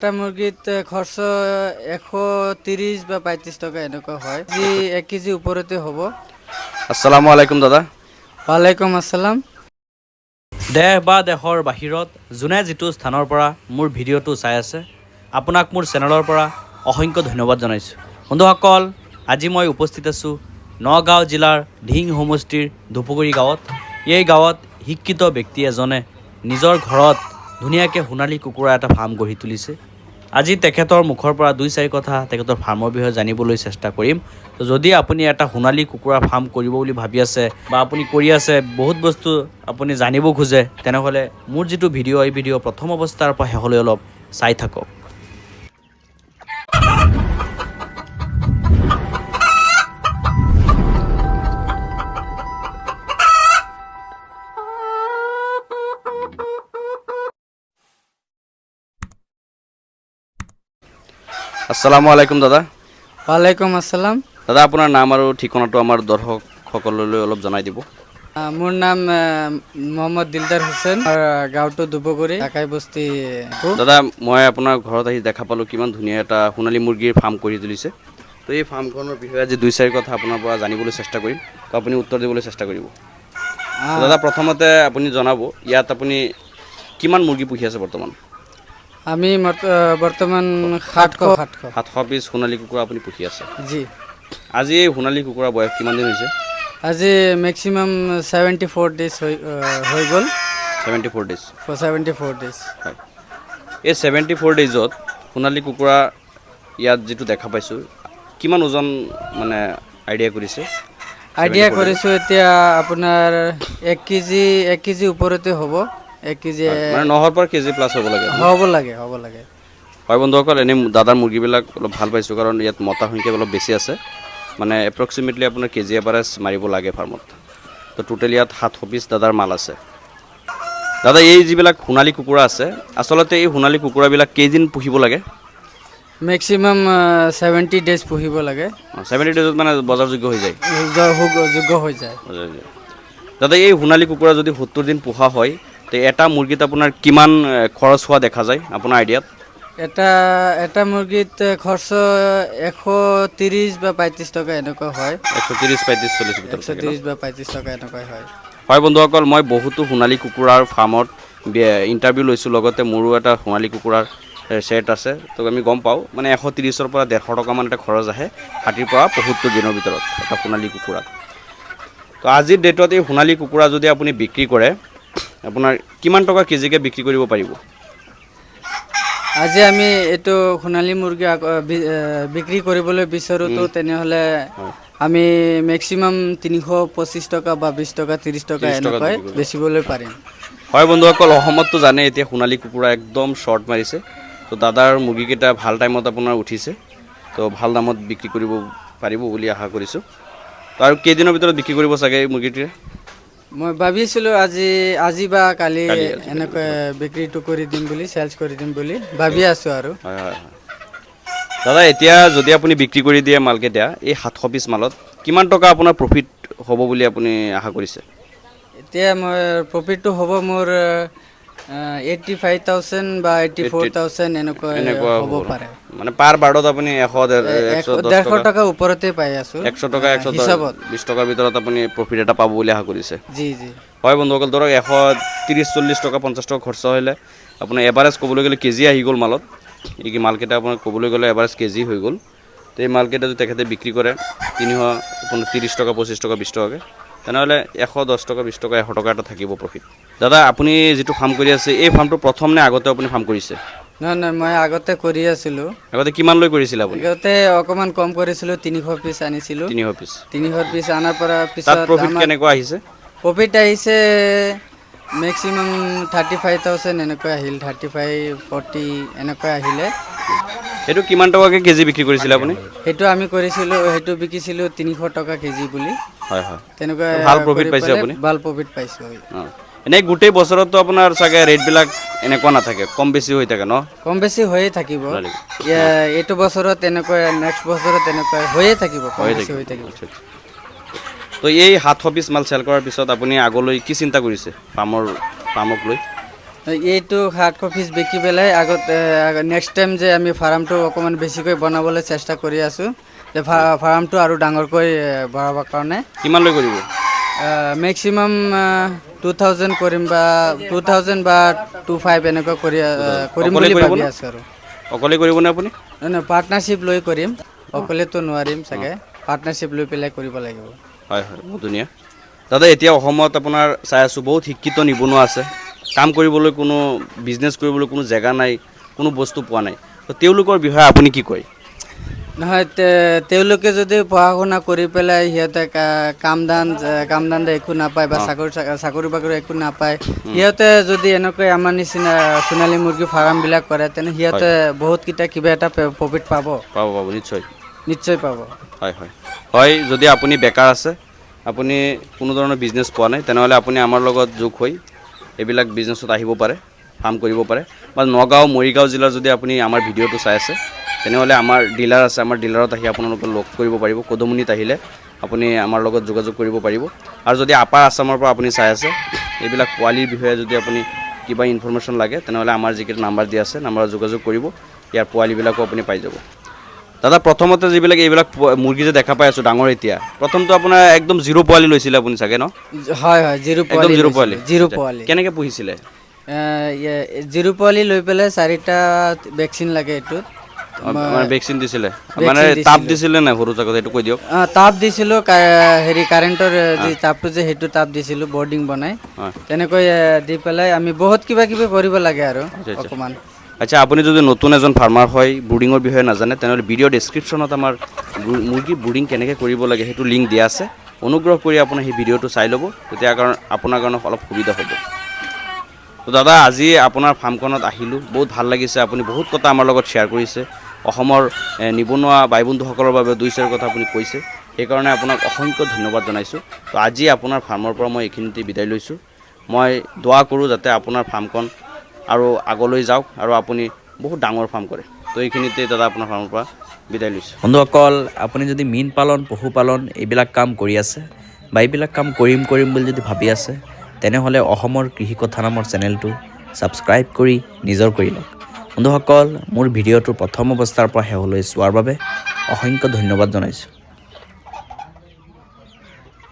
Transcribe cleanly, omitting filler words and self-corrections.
একটা মুৰগিতে খৰচ 130 বা 35 টাকা এনেকুৱা হয়। যি 1 কেজি ওপৰতে হ'ব। আসসালামু আলাইকুম দাদা। ওয়ালাইকুম আসসালাম। দেশ বা দেশৰ বাহিৰত যোনে যিটো স্থানৰ পৰা মোৰ ভিডিঅ'টো চাই আছে আপোনাক মোৰ চেনেলৰ পৰা অসংখ্য ধন্যবাদ জনাইছোঁ। বন্ধুসকল, আজি মই উপস্থিত আছোঁ নগাঁও জিলাৰ ধিং সমষ্টিৰ ধুপুগুৰি গাঁৱত। এই গাঁৱত শিক্ষিত ব্যক্তি এজনে নিজৰ ঘৰত ধুনীয়াকৈ সোণালী কুকুৰা এটা ফাৰ্ম গঢ়ি তুলিছে। আজি তেখেতৰ মুখৰ পৰা 2-4 কথা তেখেতৰ ফাৰ্মৰ বিষয়ে জানিবলৈ চেষ্টা কৰিম। তো যদি আপুনি এটা সোণালী কুকুৰা ফাৰ্ম কৰিব বুলি ভাবি আছে বা আপুনি কৰি আছে, বহুত বস্তু আপুনি জানিব খোজে, তেনেহ'লে মোৰ যিটো ভিডিঅ' এই ভিডিঅ' প্ৰথম অৱস্থাৰ পৰা শেষলৈ অলপ চাই থাকক। আসসালামু আলাইকুম দাদা। ওয়ালাইকুম আসসালাম। দাদা আপোনাৰ নাম আৰু ঠিকনাটো আমাৰ দৰ্শকসকললৈ অলপ জনাই দিব। মোৰ নাম মোহাম্মদ দিলদাৰ হুছেইন, আৰু গাঁৱটো ধুপুগুৰি, ঢাকাই বস্তি। দাদা, মই আপোনাৰ ঘৰত আহি দেখা পালোঁ কিমান ধুনীয়া এটা সোণালী মুৰ্গীৰ ফাৰ্ম কৰি তুলিছে। তো এই ফাৰ্মখনৰ বিষয়ে আজি 2-4 কথা আপোনাৰ পৰা জানিবলৈ চেষ্টা কৰিম, তো আপুনি উত্তৰ দিবলৈ চেষ্টা কৰিব। দাদা, প্ৰথমতে আপুনি জনাব ইয়াত আপুনি কিমান মুৰ্গী পুহি আছে বৰ্তমান? আমি বৰ্তমান 700 পিছ সোণালী কুকুৰা আপুনি পুহি আছে। জি। আজি এই সোণালী কুকুৰা বয়স কিমান দিন হৈছে? আজি মেক্সিমাম 74 ডেজ হৈ গ'ল। 74 ডেজ। 74 ডেজ। হয়, এই 74 ডেজত সোণালী কুকুৰা ইয়াত যিটো দেখা পাইছোঁ, কিমান ওজন মানে আইডিয়া কৰিছে? আইডিয়া কৰিছোঁ এতিয়া আপোনাৰ 1 কেজি ওপৰতে হ'ব। 1 কেজি মানে 9ৰ পৰা কেজি প্লাছ হ'ব লাগে। হ'ব লাগে। হয় বন্ধুসকল, এনেই দাদাৰ মুৰ্গীবিলাক অলপ ভাল পাইছোঁ, কাৰণ ইয়াত মতা সংখ্যা অলপ বেছি আছে। মানে এপ্ৰক্সিমেটলি আপোনাৰ কেজি এভাৰেজ মাৰিব লাগে ফাৰ্মত। তো টোটেল ইয়াত 700 পিছ দাদাৰ মাল আছে। দাদা, এই যিবিলাক সোণালী কুকুৰা আছে, আচলতে এই সোণালী কুকুৰাবিলাক কেইদিন পুহিব লাগে? মেক্সিমাম 70 ডেজ পুহিব লাগে। 70 ডেজত মানে বজাৰযোগ্য হৈ যায়। যোগ্য হৈ যায়। দাদা, এই সোণালী কুকুৰা যদি 70 দিন পোহা হয়, তো এটা মুৰ্গীত আপোনাৰ কিমান খৰচ হোৱা দেখা যায় আপোনাৰ আইডিয়াত? এটা মুৰ্গীত খৰচ 130 বা 35 টাকা এনেকুৱা হয়। 130, 35, 40 ভিতৰত। 130 বা 35 টাকা এনেকুৱা হয়। হয় বন্ধুসকল, মই বহুতো সোণালী কুকুৰাৰ ফাৰ্মত ইণ্টাৰভিউ লৈছোঁ, লগতে মোৰো এটা সোণালী কুকুৰাৰ ছেট আছে। তো আমি গম পাওঁ মানে 130ৰ পৰা 150 টকামান এটা খৰচ আহে 60 পৰা 75 দিনৰ ভিতৰত এটা সোণালী কুকুৰাত। তো আজিৰ ডেটত এই সোণালী কুকুৰা যদি আপুনি বিক্ৰী কৰে, আপোনাৰ কিমান টকা কেজিকৈ বিক্ৰী কৰিব পাৰিব? আজি আমি এইটো সোণালী মুৰ্গী বিক্ৰী কৰিবলৈ বিচাৰোঁতো, তেনেহ'লে আমি মেক্সিমাম 325 টকা বা 20 টকা 30 টকা এনেকৈ বেচিবলৈ পাৰিম। হয় বন্ধুসকল, অসমততো জানে এতিয়া সোণালী কুকুৰা একদম শ্বৰ্ট মাৰিছে। তো দাদাৰ মুৰ্গীকেইটা ভাল টাইমত আপোনাৰ উঠিছে, তো ভাল দামত বিক্ৰী কৰিব পাৰিব বুলি আশা কৰিছোঁ। তো আৰু কেইদিনৰ ভিতৰত বিক্ৰী কৰিব চাগে এই মুৰ্গীটোৱে? মই ভাবিছিলোঁ আজি বা কালি এনেকৈ বিক্ৰীটো কৰি দিম বুলি, চেলছ কৰি দিম বুলি ভাবি আছোঁ আৰু। হয়। দাদা, এতিয়া যদি আপুনি বিক্ৰী কৰি দিয়ে মালকেইটা, এই 700 পিছ মালত কিমান টকা আপোনাৰ প্ৰফিট হ'ব বুলি আপুনি আশা কৰিছে? এতিয়া প্ৰফিটটো হ'ব মোৰ 85,000 বা 84,000 এনেকুৱা হ'ব পাৰে। মানে পাৰ বাৰ্ডত আপুনি 100-110 টকা ওপৰতে পাই আছোঁ। 100 টকা 120 টকাৰ ভিতৰত আপুনি প্ৰফিট এটা পাব বুলি আশা কৰিছে। জি। হয় বন্ধুসকল, ধৰক 130-40 টকা 50 টকা খৰচা হ'লে আপোনাৰ এভাৰেজ ক'বলৈ গ'লে কেজি আহি গ'ল মালত। এই মালকেইটা আপোনাৰ ক'বলৈ গ'লে এভাৰেজ কেজি হৈ গ'ল। তো এই মালকেইটা যদি তেখেতে বিক্ৰী কৰে 330 টকা 25 টকা 20 টকাকৈ, তেনেহ'লে 110 টকা 20 টকা 100 টকা এটা থাকিব প্ৰফিট। দাদা, আপুনি যিটো ফাৰ্ম কৰি আছে, এই ফাৰ্মটো প্ৰথম নে আগতে আপুনি ফাৰ্ম কৰিছে? নহয়, মই আগতে কৰি আছিলোঁ। আগতে কিমান লৈ কৰিছিলে আপুনি? আগতে অকণমান কম কৰিছিলোঁ, 300 পিছ আনিছিলোঁ। 300 পিছ আনাৰ পৰা তাত প্ৰফিট কেনেকুৱা আহিছে? প্ৰফিট আহিছে মেক্সিমাম 35,000 এনেকৈ আহিল, 35-40 এনেকৈ আহিলে। সেইটো কিমান টকাকৈ কেজি বিক্ৰী কৰিছিলে আপুনি? সেইটো বিকিছিলোঁ 300 টকা কেজি বুলি। হয়। তেনেকুৱা ভাল প্ৰফিট পাইছে আপুনি? ভাল প্ৰফিট পাইছোঁ। এনেই গোটেই বছৰততো আপোনাৰ চাগে ৰেটবিলাক এনেকুৱা নাথাকে, কম বেছি হৈ থাকে ন? কম বেছি হৈয়ে থাকিব। এইটো বছৰত এনেকুৱা, নেক্সট বছৰত এনেকুৱা হৈয়ে থাকিব, কম বেছি হৈ থাকিব। তো এই 700 পিছ মাল চেল কৰাৰ পিছত আপুনি আগলৈ কি চিন্তা কৰিছে ফাৰ্মক লৈ? এইটো 700 পিচ বিকি পেলাই আগত নেক্সট টাইম যে আমি ফাৰ্মটো অকণমান বেছিকৈ বনাবলৈ চেষ্টা কৰি আছোঁ যে ফাৰ্মটো আৰু ডাঙৰকৈ বঢ়াবৰ কাৰণে কিমান লৈ কৰিব মেক্সিমাম 2000 কৰিম বা 2000 বা 25 এনেকুৱা কৰিম বুলি ভাবি আছোঁ আৰু অকলে কৰিবনে আপুনি পাৰ্টনাৰশ্বিপ লৈ কৰিম অকলেতো নোৱাৰিম চাগে পাৰ্টনাৰশ্বিপ লৈ পেলাই কৰিব লাগিব হয় হয় বহুত ধুনীয়া দাদা এতিয়া অসমত আপোনাৰ চাই আছোঁ বহুত শিক্ষিত নিবনুৱা আছে কাম কৰিবলৈ কোনো বিজনেছ কৰিবলৈ কোনো জেগা নাই কোনো বস্তু পোৱা নাই তো তেওঁলোকৰ বিষয়ে আপুনি কি কয় নহয় তেওঁলোকে যদি পঢ়া শুনা কৰি পেলাই সিহঁতে কাম ধান্দা একো নাপায় বা চাকৰি বাকৰি একো নাপায় সিহঁতে যদি এনেকৈ আমাৰ নিচিনা সোণালী মুৰ্গী ফাৰ্মবিলাক কৰে তেনে সিহঁতে বহুতকেইটা কিবা এটা প্ৰফিট পাব নিশ্চয় পাব হয় হয় হয় যদি আপুনি বেকাৰ আছে আপুনি কোনো ধৰণৰ বিজনেছ পোৱা নাই তেনেহ'লে আপুনি আমাৰ লগত যোগ হৈ এইবিলাক বিজনেছত আহিব পাৰে ফাৰ্ম কৰিব পাৰে বা নগাঁও মৰিগাঁও জিলাৰ যদি আপুনি আমাৰ ভিডিঅ'টো চাই আছে তেনেহ'লে আমাৰ ডিলাৰ আছে আমাৰ ডিলাৰত আহি আপোনালোকে লগ কৰিব পাৰিব কদমনিত আহিলে আপুনি আমাৰ লগত যোগাযোগ কৰিব পাৰিব আৰু যদি আপাৰ আছামৰ পৰা আপুনি চাই আছে এইবিলাক পোৱালিৰ বিষয়ে যদি আপুনি কিবা ইনফৰমেশ্যন লাগে তেনেহ'লে আমাৰ যিকেইটা নাম্বাৰ দিয়া আছে নাম্বাৰত যোগাযোগ কৰিব ইয়াৰ পোৱালিবিলাকো আপুনি পাই যাব দাদা প্ৰথমতে যিবিলাক এইবিলাক মুৰ্গী যে দেখা পাই আছোঁ ডাঙৰ এতিয়া প্ৰথমটো আপোনাৰ একদম জিৰ' পোৱালি লৈছিলে আপুনি চাগে ন হয় হয় জিৰ' পোৱালি কেনেকৈ পুহিছিলে জিৰ' পোৱালি লৈ পেলাই 4টা ভেকচিন লাগে এইটোত ভেকচিন দিছিলে মানে তাপ দিছিলে নাই সৰু থাকোতে এইটো কৈ দিয়ক তাপ দিছিলোঁ হেৰি কাৰেণ্টৰ যি তাপটো যে সেইটো তাপ দিছিলোঁ বৰ্ডিং বনাই তেনেকৈ দি পেলাই আমি বহুত কিবা কিবি কৰিব লাগে আৰু অকণমান আচ্ছা আপুনি যদি নতুন এজন ফাৰ্মাৰ হয় ব্ৰুডিঙৰ বিষয়ে নাজানে তেনেহ'লে ভিডিঅ' ডেছক্ৰিপশ্যনত আমাৰ মুৰ্গী ব্ৰুডিং কেনেকৈ কৰিব লাগে সেইটো লিংক দিয়া আছে অনুগ্ৰহ কৰি আপুনি সেই ভিডিঅ'টো চাই ল'ব তেতিয়া আপোনাৰ কাৰণে অলপ সুবিধা হ'ব তো দাদা আজি আপোনাৰ ফাৰ্মখনত আহিলোঁ বহুত ভাল লাগিছে আপুনি বহুত কথা আমাৰ লগত শ্বেয়াৰ কৰিছে অসমৰ নিবনুৱা বাই বন্ধুসকলৰ বাবে 2-4 কথা আপুনি কৈছে সেইকাৰণে আপোনাক অসংখ্য ধন্যবাদ জনাইছোঁ তো আজি আপোনাৰ ফাৰ্মৰ পৰা মই এইখিনিতে বিদায় লৈছোঁ মই দোৱা কৰোঁ যাতে আপোনাৰ ফাৰ্মখন আৰু আগলৈ যাওক আৰু আপুনি বহুত ডাঙৰ ফাৰ্ম কৰে তো এইখিনিতে দাদা আপোনাৰ ফাৰ্মৰ পৰা বিদায় লৈছোঁ বন্ধুসকল আপুনি যদি মীন পালন পশুপালন এইবিলাক কাম কৰি আছে বা এইবিলাক কাম কৰিম বুলি যদি ভাবি আছে তেনেহ'লে অসমৰ কৃষি কথা নামৰ চেনেলটো ছাবস্ক্ৰাইব কৰি নিজৰ কৰি লওক বন্ধুসকল মোৰ ভিডিঅ'টো প্ৰথম অৱস্থাৰ পৰা শেষলৈ চোৱাৰ বাবে অসংখ্য ধন্যবাদ জনাইছোঁ